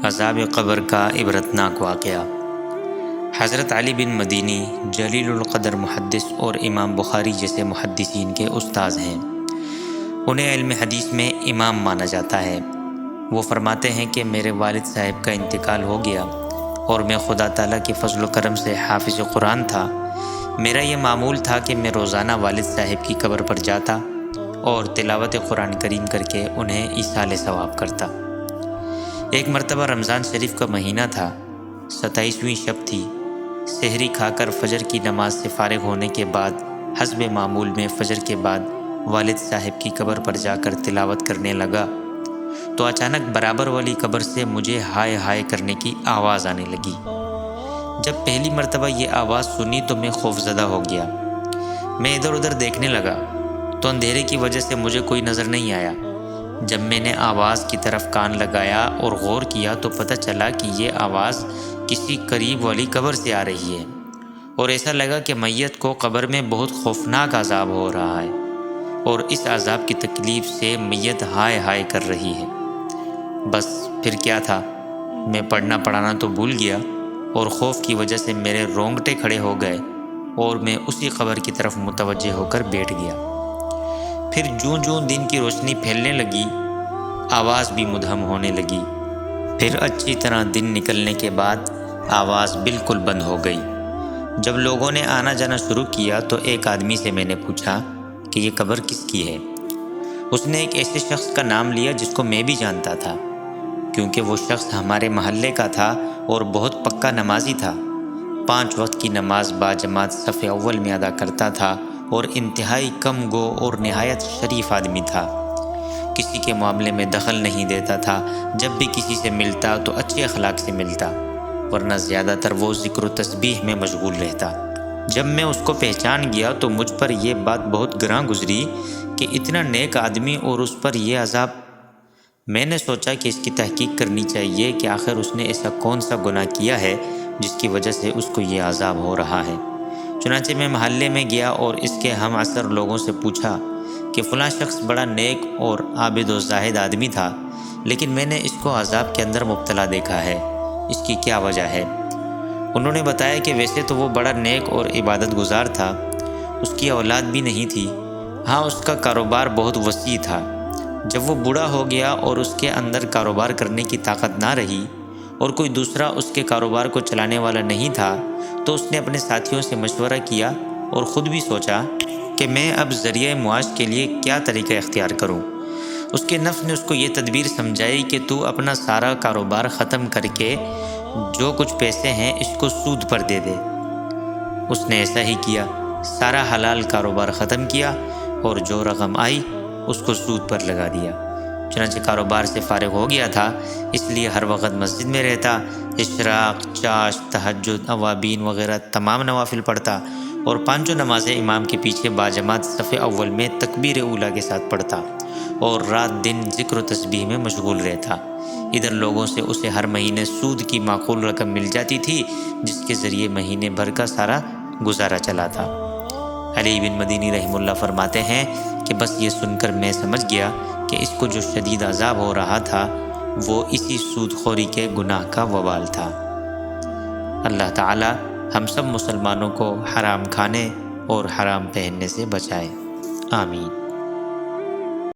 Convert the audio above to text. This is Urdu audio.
عذاب قبر کا عبرتناک واقعہ۔ حضرت علی بن مدینی جلیل القدر محدث اور امام بخاری جیسے محدثین کے استاذ ہیں۔ انہیں علم حدیث میں امام مانا جاتا ہے۔ وہ فرماتے ہیں کہ میرے والد صاحب کا انتقال ہو گیا اور میں خدا تعالیٰ کے فضل و کرم سے حافظ قرآن تھا۔ میرا یہ معمول تھا کہ میں روزانہ والد صاحب کی قبر پر جاتا اور تلاوت قرآن کریم کر کے انہیں ایصال ثواب کرتا۔ ایک مرتبہ رمضان شریف کا مہینہ تھا، 27ویں شب تھی۔ سحری کھا کر فجر کی نماز سے فارغ ہونے کے بعد حسب معمول میں فجر کے بعد والد صاحب کی قبر پر جا کر تلاوت کرنے لگا تو اچانک برابر والی قبر سے مجھے ہائے ہائے کرنے کی آواز آنے لگی۔ جب پہلی مرتبہ یہ آواز سنی تو میں خوفزدہ ہو گیا۔ میں ادھر ادھر دیکھنے لگا تو اندھیرے کی وجہ سے مجھے کوئی نظر نہیں آیا۔ جب میں نے آواز کی طرف کان لگایا اور غور کیا تو پتہ چلا کہ یہ آواز کسی قریب والی قبر سے آ رہی ہے، اور ایسا لگا کہ میت کو قبر میں بہت خوفناک عذاب ہو رہا ہے اور اس عذاب کی تکلیف سے میت ہائے ہائے کر رہی ہے۔ بس پھر کیا تھا، میں پڑھنا پڑھانا تو بھول گیا اور خوف کی وجہ سے میرے رونگٹے کھڑے ہو گئے اور میں اسی قبر کی طرف متوجہ ہو کر بیٹھ گیا۔ پھر جوں جوں دن کی روشنی پھیلنے لگی، آواز بھی مدھم ہونے لگی۔ پھر اچھی طرح دن نکلنے کے بعد آواز بالکل بند ہو گئی۔ جب لوگوں نے آنا جانا شروع کیا تو ایک آدمی سے میں نے پوچھا کہ یہ قبر کس کی ہے۔ اس نے ایک ایسے شخص کا نام لیا جس کو میں بھی جانتا تھا، کیونکہ وہ شخص ہمارے محلے کا تھا اور بہت پکا نمازی تھا۔ 5 وقت کی نماز باجماعت صف اول میں ادا کرتا تھا اور انتہائی کم گو اور نہایت شریف آدمی تھا۔ کسی کے معاملے میں دخل نہیں دیتا تھا، جب بھی کسی سے ملتا تو اچھے اخلاق سے ملتا، ورنہ زیادہ تر وہ ذکر و تسبیح میں مشغول رہتا۔ جب میں اس کو پہچان گیا تو مجھ پر یہ بات بہت گراں گزری کہ اتنا نیک آدمی اور اس پر یہ عذاب۔ میں نے سوچا کہ اس کی تحقیق کرنی چاہیے کہ آخر اس نے ایسا کون سا گناہ کیا ہے جس کی وجہ سے اس کو یہ عذاب ہو رہا ہے۔ چنانچہ میں محلے میں گیا اور اس کے ہم عصر لوگوں سے پوچھا کہ فلاں شخص بڑا نیک اور عابد و زاہد آدمی تھا، لیکن میں نے اس کو عذاب کے اندر مبتلا دیکھا ہے، اس کی کیا وجہ ہے؟ انہوں نے بتایا کہ ویسے تو وہ بڑا نیک اور عبادت گزار تھا، اس کی اولاد بھی نہیں تھی، ہاں اس کا کاروبار بہت وسیع تھا۔ جب وہ بوڑھا ہو گیا اور اس کے اندر کاروبار کرنے کی طاقت نہ رہی اور کوئی دوسرا اس کے کاروبار کو چلانے والا نہیں تھا تو اس نے اپنے ساتھیوں سے مشورہ کیا اور خود بھی سوچا کہ میں اب ذریعہ معاش کے لیے کیا طریقہ اختیار کروں۔ اس کے نفس نے اس کو یہ تدبیر سمجھائی کہ تو اپنا سارا کاروبار ختم کر کے جو کچھ پیسے ہیں اس کو سود پر دے دے۔ اس نے ایسا ہی کیا، سارا حلال کاروبار ختم کیا اور جو رقم آئی اس کو سود پر لگا دیا۔ چنانچہ کاروبار سے فارغ ہو گیا تھا، اس لیے ہر وقت مسجد میں رہتا، اشراق، چاش، تہجد، اوابین وغیرہ تمام نوافل پڑھتا اور 5 نمازیں امام کے پیچھے باجماعت صف اول میں تکبیر اولیٰ کے ساتھ پڑھتا اور رات دن ذکر و تسبیح میں مشغول رہتا۔ ادھر لوگوں سے اسے ہر مہینے سود کی معقول رقم مل جاتی تھی جس کے ذریعے مہینے بھر کا سارا گزارا چلاتا۔ علی بن مدینی رحمہ اللہ فرماتے ہیں کہ بس یہ سن کر میں سمجھ گیا کہ اس کو جو شدید عذاب ہو رہا تھا وہ اسی سود خوری کے گناہ کا وبال تھا۔ اللہ تعالی ہم سب مسلمانوں کو حرام کھانے اور حرام پہننے سے بچائے، آمین۔